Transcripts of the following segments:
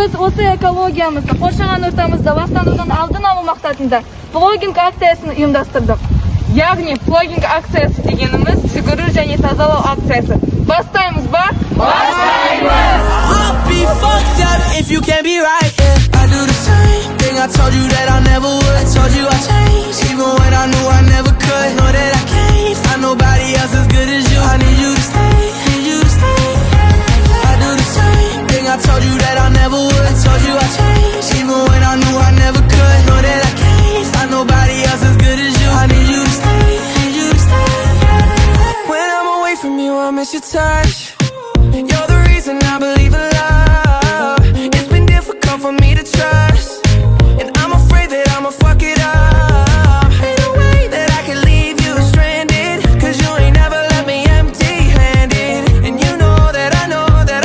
Biz o'sha ekologiyamizni, qo'rg'on o'rtamizda vaqtlanuvdan oldin olish maqsadida ploging aksiyasini uyushtirdik. Ya'ni ploging aksiyasi deganimiz sug'urish va tozalash aksiyasi. Boshlaymiz ba? Boshlaymiz. I'll be fucked up if you can't be right, yeah. I do the same thing I told you that I never would. I told you I changed, even when I knew I never could. Know that I can't find nobody else as good as you. I need you to stay, need you to stay. I do the same thing I told you that I never would. I told you I changed, even when I knew I never could. Know that I can't find nobody else as good as you. I need you to stay, need you to stay. When I'm away from you, I miss your touch. You're the reason I believe in love. It's been difficult for me to trust, and I'm afraid that I'ma fuck it up. Ain't no way that I can leave you stranded, cause you ain't never left me empty-handed. And you know that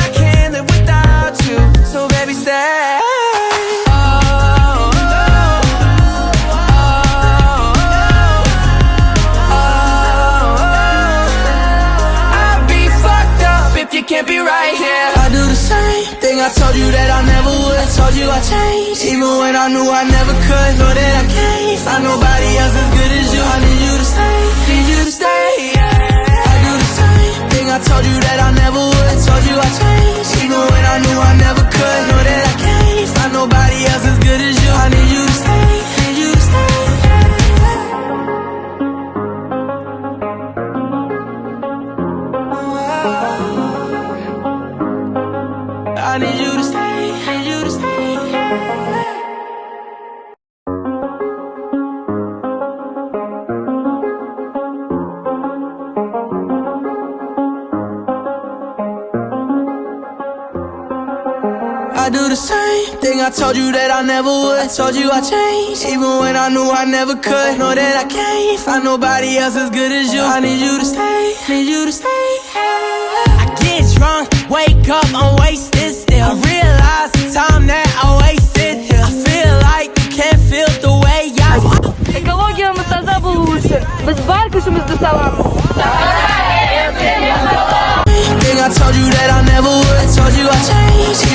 I can't live without you. So baby, stay. Can't be right here. I do the same thing I told you that I never would. I told you I changed, even when I knew I never could. Know that I can't find nobody else as good as you. I need you to stay, need you to stay, yeah. I do the same thing I told you that I never would. I told you I changed, even when I knew I never could. Know that I can't find nobody else as good as you. I need you to stay, need you to stay. I need you to stay, need you to stay. I do the same thing I told you that I never would. I told you I changed, even when I knew I never could. Know that I can't find nobody else as good as you. I need you to stay, need you to stay. I get drunk, wake up, I'm wasted still. I realize the time that I wasted here. I feel like you can't feel the way I Ekologiyamiz toza bo'lishi uchun biz bor kuchimizni solamiz. Thing I told you that I never would. I told you I changed.